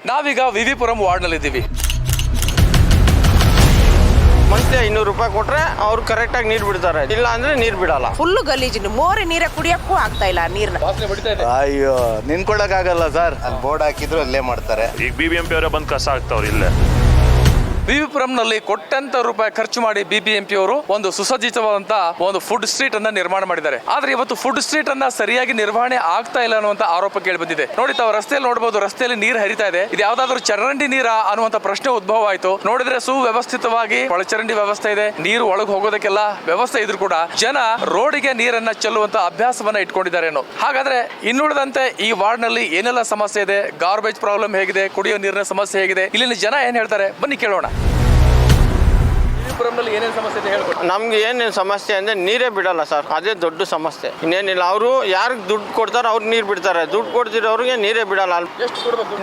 ನಾವೀಗ ವಿವಿಪುರಂ ವಾರ್ಡ್ನಲ್ಲಿದ್ದೀವಿ. ಮಂತ್ಲಿ 500 ರೂಪಾಯಿ ಕೊಟ್ರೆ ಅವ್ರು ಕರೆಕ್ಟಾಗಿ ನೀರು ಬಿಡ್ತಾರೆ, ಇಲ್ಲ ಅಂದ್ರೆ ನೀರು ಬಿಡಲ್ಲ. ಫುಲ್ ಗಲೀಜು, ಮೋರಿ ನೀರೇ ಕುಡಿಯಕ್ಕೂ ಆಗ್ತಾ ಇಲ್ಲ ನೀರ್ನ. ಅಯ್ಯೋ ನಿನ್ಕೊಡಕ್ಕಾಗಲ್ಲ ಸರ್, ಅಲ್ಲಿ ಬೋರ್ಡ್ ಹಾಕಿದ್ರು ಅಲ್ಲೇ ಮಾಡ್ತಾರೆ. ಈಗ BBMP ಅವರೇ ಬಂದು ಕಸ ಹಾಕ್ತಾವ್ರು ಇಲ್ಲೇ. ವಿವಿಪುರಂನಲ್ಲಿ ಕೋಟ್ಯಾಂತರ ರೂಪಾಯಿ ಖರ್ಚು ಮಾಡಿ BBMP ಅವರು ಒಂದು ಸುಸಜ್ಜಿತವಾದಂತ ಒಂದು ಫುಡ್ ಸ್ಟ್ರೀಟ್ ಅನ್ನ ನಿರ್ಮಾಣ ಮಾಡಿದ್ದಾರೆ. ಆದ್ರೆ ಇವತ್ತು ಫುಡ್ ಸ್ಟ್ರೀಟ್ ಅನ್ನ ಸರಿಯಾಗಿ ನಿರ್ವಹಣೆ ಆಗ್ತಾ ಇಲ್ಲ ಅನ್ನುವಂತ ಆರೋಪ ಕೇಳಿ ಬಂದಿದೆ. ನೋಡಿ, ತಾವು ರಸ್ತೆಯಲ್ಲಿ ನೋಡಬಹುದು, ರಸ್ತೆಯಲ್ಲಿ ನೀರು ಹರಿತಾ ಇದೆ. ಇದು ಯಾವ್ದಾದ್ರು ಚರಂಡಿ ನೀರಾ ಅನ್ನುವಂತ ಪ್ರಶ್ನೆ ಉದ್ಭವ ಆಯ್ತು. ನೋಡಿದ್ರೆ ಸುವ್ಯವಸ್ಥಿತವಾಗಿ ಒಳಚರಂಡಿ ವ್ಯವಸ್ಥೆ ಇದೆ, ನೀರು ಒಳಗೆ ಹೋಗೋದಕ್ಕೆಲ್ಲ ವ್ಯವಸ್ಥೆ ಇದ್ರು ಕೂಡ ಜನ ರೋಡಿಗೆ ನೀರನ್ನ ಚೆಲ್ಲುವಂತ ಅಭ್ಯಾಸವನ್ನ ಇಟ್ಕೊಂಡಿದ್ದಾರೆ ಅನ್ನೋ. ಹಾಗಾದ್ರೆ ಇನ್ನುಳಿದಂತೆ ಈ ವಾರ್ಡ್ ನಲ್ಲಿ ಏನೆಲ್ಲ ಸಮಸ್ಯೆ ಇದೆ, ಗಾರ್ಬೇಜ್ ಪ್ರಾಬ್ಲಮ್ ಹೇಗಿದೆ, ಕುಡಿಯೋ ನೀರಿನ ಸಮಸ್ಯೆ ಹೇಗಿದೆ, ಇಲ್ಲಿನ ಜನ ಏನ್ ಹೇಳ್ತಾರೆ ಬನ್ನಿ ಕೇಳೋಣ. ಏನೇನು ಸಮಸ್ಯೆ ಇದೆ ಹೇಳ್ಕೊಡಿ. ನಮ್ಗೆ ಏನೇನು ಸಮಸ್ಯೆ ಅಂದ್ರೆ ನೀರೇ ಬಿಡಲ್ಲ ಸರ್, ಅದೇ ದೊಡ್ಡ ಸಮಸ್ಯೆ. ಇನ್ನೇನಿಲ್ಲ, ಅವರು ಯಾರಿಗೆ ದುಡ್ಡು ಕೊಡ್ತಾರೆ ಅವ್ರು ನೀರು ಬಿಡ್ತಾರೆ, ದುಡ್ಡು ಕೊಡ್ತಿರೋರಿಗೆ ನೀರೇ ಬಿಡಲ್ಲ. ಎಷ್ಟು ಕೊಡ್ಬೇಕು?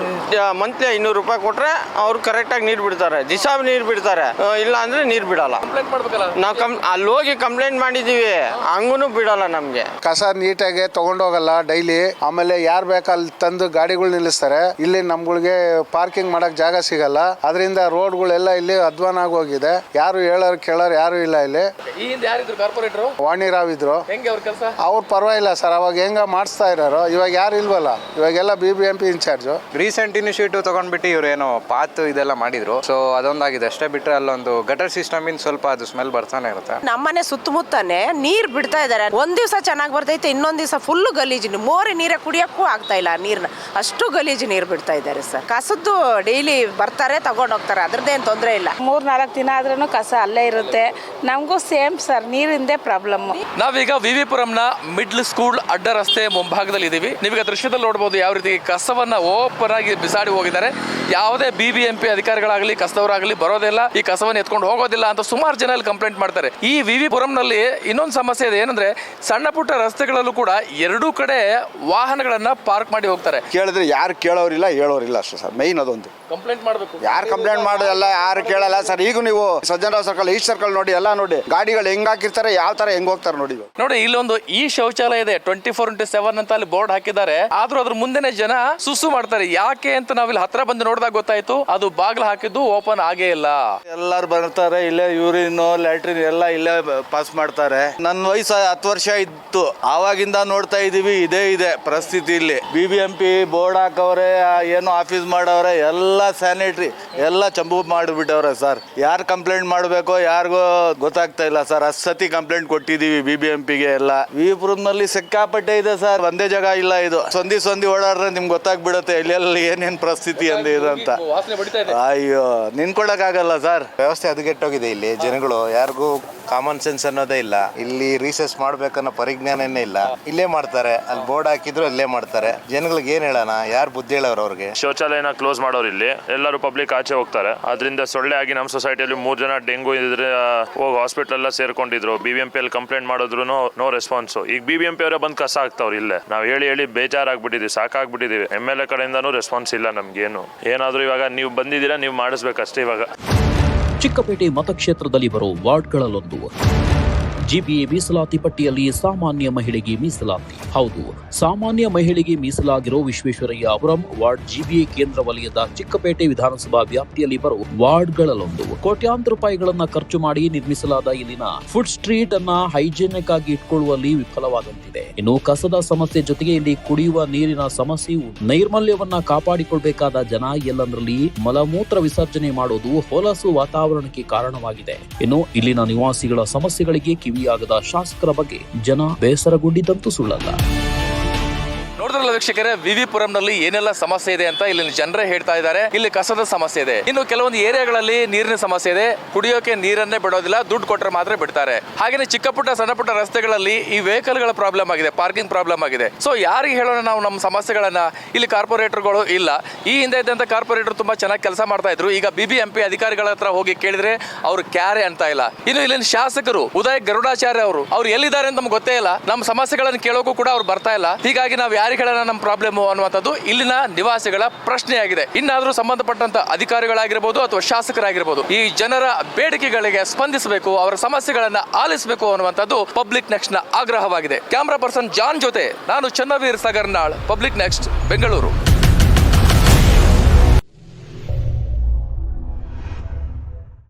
ಮಂತ್ಲಿ 500 ರೂಪಾಯಿ ಕೊಟ್ರೆ ಅವ್ರು ಕರೆಕ್ಟಾಗಿ ನೀರು ಬಿಡ್ತಾರೆ, ದಿವಸ ನೀರು ಬಿಡ್ತಾರೆ, ಇಲ್ಲ ಅಂದ್ರೆ ನೀರು ಬಿಡಲ್ಲ. ಕಂಪ್ಲೇಂಟ್ ಮಾಡ್ಬೇಕಲ್ಲ ನಾವು ಅಲ್ಲಿ ಹೋಗಿ ಕಂಪ್ಲೇಂಟ್ ಮಾಡಿದೀವಿ, ಹಂಗೂ ಬಿಡಲ್ಲ ನಮ್ಗೆ. ಕಸ ನೀಟಾಗಿ ತಗೊಂಡೋಗಲ್ಲ ಡೈಲಿ. ಆಮೇಲೆ ಯಾರು ಬೇಕು ಅಲ್ಲಿ ತಂದು ಗಾಡಿಗಳು ನಿಲ್ಲಿಸ್ತಾರೆ. ಇಲ್ಲಿ ನಮ್ಗಳಿಗೆ ಪಾರ್ಕಿಂಗ್ ಮಾಡಕ್ ಜಾಗ ಸಿಗಲ್ಲ. ಅದರಿಂದ ರೋಡ್ಗಳೆಲ್ಲ ಇಲ್ಲಿ ಅಧ್ವಾನ ಆಗೋಗಿದೆ. ಯಾರು ಹೇಳೋರು ಕೇಳೋರು ಯಾರು ಇಲ್ಲ. ಇಲ್ಲಿ ಈ ಹಿಂದೆ ಯಾರಿದ್ರು ಕಾರ್ಪೊರೇಟರ್? ವಾಣಿರಾವ್ ಇದ್ರು. ಹೆಂಗೆ ಅವ್ರ ಕೆಲಸ? ಅವ್ರು ಪರವಾಗಿಲ್ಲ ಸರ್, ಅವಾಗ ಹೆಂಗ ಮಾಡಿಸ್ತಾ ಇರೋರು. ಇವಾಗ ಯಾರು ಇಲ್ವಲ್ಲ, ಇವಾಗೆಲ್ಲ BBMP ಇನ್ಚಾರ್ಜು. ರೀಸೆಂಟ್ ಇನಿಷಿಯೇಟಿವ್ ತಗೊಂಡ್ಬಿಟ್ಟು ಇವ್ರು ಏನೋ ಪಾತ್ ಇದೆಲ್ಲ ಮಾಡಿದ್ರು. ಸೊ ಅದೊಂದಾಗಿದೆ ಅಷ್ಟೇ. ಬಿಟ್ರೆ ಅಲ್ಲೊಂದು ಗಟರ್ ಸಿಸ್ಟಮ್ ಇನ್ ಸ್ವಲ್ಪ ಅದು ಸ್ಮೆಲ್ ಬರ್ತಾನೆ ಇರುತ್ತೆ. ನಮ್ಮನೆ ಸುತ್ತಮುತ್ತಾನೆ ನೀರ್ ಬಿಡ್ತಾ ಇದಾರೆ. ಒಂದ್ ದಿವಸ ಚೆನ್ನಾಗಿ ಬರ್ತೈತೆ, ಇನ್ನೊಂದ್ ದಿವಸ ಫುಲ್ ಗಲೀಜು, ಮೋರಿ ನೀರೇ ಕುಡಿಯಕ್ಕೂ ಆಗ್ತಾ ಇಲ್ಲ ನೀರ್ನ. ಅಷ್ಟು ಗಲೀಜು ನೀರು ಬಿಡ್ತಾ ಇದ್ದಾರೆ ಸರ್. ಕಸದ್ದು ಡೈಲಿ ಬರ್ತಾರೆ, ತಗೊಂಡ್ ಹೋಗ್ತಾರೆ, ಅದ್ರದ್ದೇನು ತೊಂದರೆ ಇಲ್ಲ. 3-4 ದಿನ ಆದ್ರೂ ಕಸ ಅಲ್ಲೇ ಇರುತ್ತೆ. ನಮಗೂ ಸೇಮ್ ಸರ್, ನೀರಿಂದೇ ಪ್ರಾಬ್ಲಮ್. ನಾವೀಗ ವಿವಿಪುರಂನ ಮಿಡ್ಲ್ ಸ್ಕೂಲ್ ಅಡ್ಡ ರಸ್ತೆ ಮುಂಭಾಗದಲ್ಲಿ ಇದೀವಿ. ನೀವೀಗ ದೃಶ್ಯದಲ್ಲಿ ನೋಡಬಹುದು ಯಾವ ರೀತಿ ಕಸವನ್ನ ಓಪನ್ ಆಗಿ ಬಿಸಾಡಿ ಹೋಗಿದ್ದಾರೆ. ಯಾವುದೇ BBMP ಅಧಿಕಾರಿಗಳಾಗಲಿ ಕಸದವರಾಗಲಿ ಬರೋದಿಲ್ಲ, ಈ ಕಸವನ್ನು ಎತ್ಕೊಂಡು ಹೋಗೋದಿಲ್ಲ ಅಂತ ಸುಮಾರು ಜನ ಇಲ್ಲಿ ಕಂಪ್ಲೇಂಟ್ ಮಾಡ್ತಾರೆ. ಈ ವಿವಿಪುರಂನಲ್ಲಿ ಇನ್ನೊಂದು ಸಮಸ್ಯೆ ಇದೆ. ಏನಂದ್ರೆ ಸಣ್ಣ ಪುಟ್ಟ ರಸ್ತೆಗಳಲ್ಲೂ ಕೂಡ ಎರಡೂ ಕಡೆ ವಾಹನಗಳನ್ನ ಪಾರ್ಕ್ ಮಾಡಿ ಹೋಗ್ತಾರೆ. ಕೇಳಿದ್ರೆ ಯಾರು ಕೇಳೋರಿಲ್ಲ, ಹೇಳೋರಿಲ್ಲ ಅಷ್ಟೇ ಸರ್. ಮೈನ್ ಅದೊಂದು ಕಂಪ್ಲೇಂಟ್ ಮಾಡಬೇಕು. ಯಾರು ಕಂಪ್ಲೇಂಟ್ ಮಾಡೋದಲ್ಲ, ಯಾರು ಕೇಳಲ್ಲ ಸರ್. ಈಗ ನೀವು ಸಜ್ಜನರಾವ್ ಸರ್ಕಲ್, ಈಸ್ಟ್ ಸರ್ಕಲ್ ನೋಡಿ, ಎಲ್ಲ ನೋಡಿ ಗಾಡಿಗಳು ಹೆಂಗ್ ಹಾಕಿರ್ತಾರೆ, ಯಾವ ತರ ಹೆಂಗ್ ಹೋಗ್ತಾರೆ ನೋಡಿ. ನೋಡಿ, ಇಲ್ಲೊಂದು ಈ ಶೌಚಾಲಯ ಇದೆ, 24x7 ಅಂತ ಅಲ್ಲಿ ಬೋರ್ಡ್ ಹಾಕಿದ್ದಾರೆ. ಆದ್ರೂ ಅದ್ರ ಮುಂದೆನೆ ಜನ ಸುಸು ಮಾಡ್ತಾರೆ. ಯಾಕೆ ಅಂತ ನಾವಿಲ್ಲಿ ಹತ್ರ ಬಂದು ನೋಡಿದಾಗ ಗೊತ್ತಾಯ್ತು, ಅದು ಬಾಗಿಲು ಹಾಕಿದ್ದು ಓಪನ್ ಆಗೇ ಇಲ್ಲ. ಎಲ್ಲಾರು ಬರ್ತಾರೆ, ಇಲ್ಲೇ ಯೂರಿನ್ ಲ್ಯಾಟ್ರಿನ್ ಎಲ್ಲ ಇಲ್ಲೇ ಪಾಸ್ ಮಾಡ್ತಾರೆ. ನನ್ನ ವಯಸ್ಸು 10 ವರ್ಷ ಇತ್ತು, ಆವಾಗಿಂದ ನೋಡ್ತಾ ಇದೀವಿ ಇದೇ ಇದೆ ಪರಿಸ್ಥಿತಿ. ಇಲ್ಲಿ BBMP ಬೋರ್ಡ್ ಹಾಕವ್ರೆ, ಏನೋ ಆಫೀಸ್ ಮಾಡವ್ರೆ, ಎಲ್ಲ ಸ್ಯಾನಿಟರಿ ಎಲ್ಲ ಚಂಬು ಮಾಡಿಬಿಟ್ಟವ್ರೆ ಸರ್. ಯಾರು ಕಂಪ್ಲೇಂಟ್ ಮಾಡಬೇಕೋ ಯಾರಿಗೋ ಗೊತ್ತಾಗ್ತಾ ಇಲ್ಲ ಸರ್. 10 ಸತಿ ಕಂಪ್ಲೇಂಟ್ ಕೊಟ್ಟಿದೀವಿ BBMPಗೆ. ಎಲ್ಲ ವಿವಿಪುರಂನಲ್ಲಿ ಸಿಕ್ಕಾಪಟ್ಟೆ ಇದೆ ಸರ್, ಒಂದೇ ಜಾಗ ಇಲ್ಲ. ಇದು ಸಂಧಿ ಓಡಾಡ್ರೆ ನಿಮ್ಗೆ ಗೊತ್ತಾಗ್ಬಿಡುತ್ತೆ ಇಲ್ಲೆಲ್ಲ ಏನೇನ್ ಪರಿಸ್ಥಿತಿ ಅಂದೆ ಇದು ಅಂತ. ಅಯ್ಯೋ ನಿನ್ಕೊಡಕ್ಕಾಗಲ್ಲ ಸರ್. ವ್ಯವಸ್ಥೆ ಹದಗೆಟ್ಟೋಗಿದೆ. ಇಲ್ಲಿ ಜನಗಳು ಯಾರಿಗೂ ಕಾಮನ್ ಸೆನ್ಸ್ ಅನ್ನೋದೇ ಇಲ್ಲ. ಇಲ್ಲಿ ರೀಸೆಸ್ ಮಾಡ್ಬೇಕನ್ನೋ ಪರಿಜ್ಞಾನನೇ ಇಲ್ಲ. ಇಲ್ಲೇ ಮಾಡ್ತಾರೆ, ಅಲ್ಲಿ ಬೋರ್ಡ್ ಹಾಕಿದ್ರು ಅಲ್ಲೇ ಮಾಡ್ತಾರೆ. ಜನಗಳಿಗೆ ಏನ್ ಹೇಳೋಣ, ಯಾರು ಬುದ್ಧಿ ಹೇಳೋರು ಅವ್ರಿಗೆ? ಶೌಚಾಲಯನ ಕ್ಲೋಸ್ ಮಾಡೋರು ಇಲ್ಲಿ, ಎಲ್ಲರೂ ಪಬ್ಲಿಕ್ ಆಚೆ ಹೋಗ್ತಾರೆ. ಅದರಿಂದ ಸೊಳ್ಳೆ ಆಗಿ ನಮ್ಮ ಸೊಸೈಟಿಯಲ್ಲಿ 3 ಜನ ಡೆಂಗು ಇದ್ರೆ ಹೋಗಿ ಹಾಸ್ಪಿಟಲ್ ಎಲ್ಲ ಸೇರ್ಕೊಂಡಿದ್ರು. BBMP ಅಲ್ಲಿ ಕಂಪ್ಲೇಂಟ್ ಮಾಡಿದ್ರು ನೋ ರೆಸ್ಪಾನ್ಸ್. ಈಗ BBMP ಅವರೇ ಬಂದು ಕಸ ಹಾಕ್ತಾವ್ರು ಇಲ್ಲೇ. ನಾವು ಹೇಳಿ ಬೇಜಾರಾಗ್ಬಿಟ್ಟಿದೀವಿ, ಸಾಕಾಗ್ಬಿಟ್ಟಿದೀವಿ. MLA ಕಡೆಯಿಂದನೂ ರೆಸ್ಪಾನ್ಸ್ ಇಲ್ಲ ನಮ್ಗೇನು. ಏನಾದ್ರೂ ಇವಾಗ ನೀವು ಬಂದಿದ್ದೀರಾ, ನೀವು ಮಾಡಿಸ್ಬೇಕಷ್ಟೇ. ಇವಾಗ ಚಿಕ್ಕಪೇಟೆ ಮತಕ್ಷೇತ್ರದಲ್ಲಿ ಬರೋ ವಾರ್ಡ್ಗಳಲ್ಲೊಂದು GBA ಮೀಸಲಾತಿ ಪಟ್ಟಿಯಲ್ಲಿ ಸಾಮಾನ್ಯ ಮಹಿಳೆಗೆ ಮೀಸಲಾತಿ. ಹೌದು, ಸಾಮಾನ್ಯ ಮಹಿಳೆಗೆ ಮೀಸಲಾಗಿರೋ ವಿಶ್ವೇಶ್ವರಯ್ಯಪುರಂ ವಾರ್ಡ್ GBA ಕೇಂದ್ರ ವಲಯದ ಚಿಕ್ಕಪೇಟೆ ವಿಧಾನಸಭಾ ವ್ಯಾಪ್ತಿಯಲ್ಲಿ ಬರೋ ವಾರ್ಡ್ಗಳಲ್ಲೊಂದು. ಕೋಟ್ಯಾಂತರ ರೂಪಾಯಿಗಳನ್ನ ಖರ್ಚು ಮಾಡಿ ನಿರ್ಮಿಸಲಾದ ಇಲ್ಲಿನ ಫುಡ್ ಸ್ಟ್ರೀಟ್ ಅನ್ನ ಹೈಜೆನಿಕ್ ಆಗಿ ಇಟ್ಕೊಳ್ಳುವಲ್ಲಿ ವಿಫಲವಾದಂತಿದೆ. ಇನ್ನು ಕಸದ ಸಮಸ್ಯೆ ಜೊತೆಗೆ ಇಲ್ಲಿ ಕುಡಿಯುವ ನೀರಿನ ಸಮಸ್ಯೆಯು. ನೈರ್ಮಲ್ಯವನ್ನ ಕಾಪಾಡಿಕೊಳ್ಬೇಕಾದ ಜನ ಎಲ್ಲಂದ್ರಲ್ಲಿ ಮಲಮೂತ್ರ ವಿಸರ್ಜನೆ ಮಾಡೋದು ಹೊಲಸು ವಾತಾವರಣಕ್ಕೆ ಕಾರಣವಾಗಿದೆ. ಇನ್ನು ಇಲ್ಲಿನ ನಿವಾಸಿಗಳ ಸಮಸ್ಯೆಗಳಿಗೆ ಕಿವಿಯಾಗದ ಶಾಸಕರ ಬಗ್ಗೆ ಜನ ಬೇಸರಗೊಂಡಿದ್ದಂತೂ ಸುಳ್ಳಲ್ಲ. ನೋಡಿದ್ರಲ್ಲ ವೀಕ್ಷಕರೇ, ವಿವಿಪುರಂನಲ್ಲಿ ಏನೆಲ್ಲ ಸಮಸ್ಯೆ ಇದೆ ಅಂತ ಇಲ್ಲಿನ ಜನರೇ ಹೇಳ್ತಾ ಇದ್ದಾರೆ. ಇಲ್ಲಿ ಕಸದ ಸಮಸ್ಯೆ ಇದೆ, ಇನ್ನು ಕೆಲವೊಂದು ಏರಿಯಾಗಳಲ್ಲಿ ನೀರಿನ ಸಮಸ್ಯೆ ಇದೆ, ಕುಡಿಯೋಕೆ ನೀರನ್ನೇ ಬಿಡೋದಿಲ್ಲ, ದುಡ್ಡು ಕೊಟ್ಟರೆ ಮಾತ್ರ ಬಿಡ್ತಾರೆ. ಹಾಗೇನೆ ಚಿಕ್ಕ ಪುಟ್ಟ ಸಣ್ಣ ಪುಟ್ಟ ರಸ್ತೆಗಳಲ್ಲಿ ಈ ವೆಹಿಕಲ್ ಗಳ ಪ್ರಾಬ್ಲಮ್ ಆಗಿದೆ, ಪಾರ್ಕಿಂಗ್ ಪ್ರಾಬ್ಲಮ್ ಆಗಿದೆ. ಸೊ ಯಾರಿಗೆ ಹೇಳೋಣ ನಾವು ನಮ್ಮ ಸಮಸ್ಯೆಗಳನ್ನ? ಇಲ್ಲಿ ಕಾರ್ಪೊರೇಟರ್ಗಳು ಇಲ್ಲ. ಈ ಹಿಂದೆ ಇದ್ದಂತ ಕಾರ್ಪೊರೇಟರ್ ತುಂಬಾ ಚೆನ್ನಾಗಿ ಕೆಲಸ ಮಾಡ್ತಾ ಇದ್ರು. ಈಗ BBMP ಅಧಿಕಾರಿಗಳ ಹತ್ರ ಹೋಗಿ ಕೇಳಿದ್ರೆ ಅವ್ರು ಕ್ಯಾರೆ ಅಂತ ಇಲ್ಲ. ಇನ್ನು ಇಲ್ಲಿನ ಶಾಸಕರು ಉದಯ್ ಗರುಡಾಚಾರ್ಯ ಅವ್ರು ಎಲ್ಲಿದ್ದಾರೆ ಅಂತ ನಮ್ಗೆ ಗೊತ್ತೇ ಇಲ್ಲ. ನಮ್ಮ ಸಮಸ್ಯೆಗಳನ್ನು ಕೇಳೋಕು ಕೂಡ ಅವ್ರು ಬರ್ತಾ ಇಲ್ಲ. ಹೀಗಾಗಿ ನಾವು ಯಾರಿಗೆ ಹೇಳೋಣ ನಮ್ಮ ಪ್ರಾಬ್ಲಮ್ ಅನ್ನುವಂಥದ್ದು ಇಲ್ಲಿನ ನಿವಾಸಿಗಳ ಪ್ರಶ್ನೆಯಾಗಿದೆ. ಇನ್ನಾದ್ರೂ ಸಂಬಂಧಪಟ್ಟಂತ ಅಧಿಕಾರಿಗಳಾಗಿರ್ಬೋದು ಅಥವಾ ಶಾಸಕರಾಗಿರ್ಬೋದು ಈ ಜನರ ಬೇಡಿಕೆಗಳಿಗೆ ಸ್ಪಂದಿಸಬೇಕು, ಅವರ ಸಮಸ್ಯೆಗಳನ್ನ ಆಲಿಸಬೇಕು ಅನ್ನುವಂಥದ್ದು ಪಬ್ಲಿಕ್ ನೆಕ್ಸ್ಟ್ ನ ಆಗ್ರಹವಾಗಿದೆ. ಕ್ಯಾಮರಾ ಪರ್ಸನ್ ಜಾನ್ ಜೊತೆ ನಾನು ಚನ್ನವೀರ್ ಸಗರ್ನಾಳ್, ಪಬ್ಲಿಕ್ ನೆಕ್ಸ್ಟ್, ಬೆಂಗಳೂರು.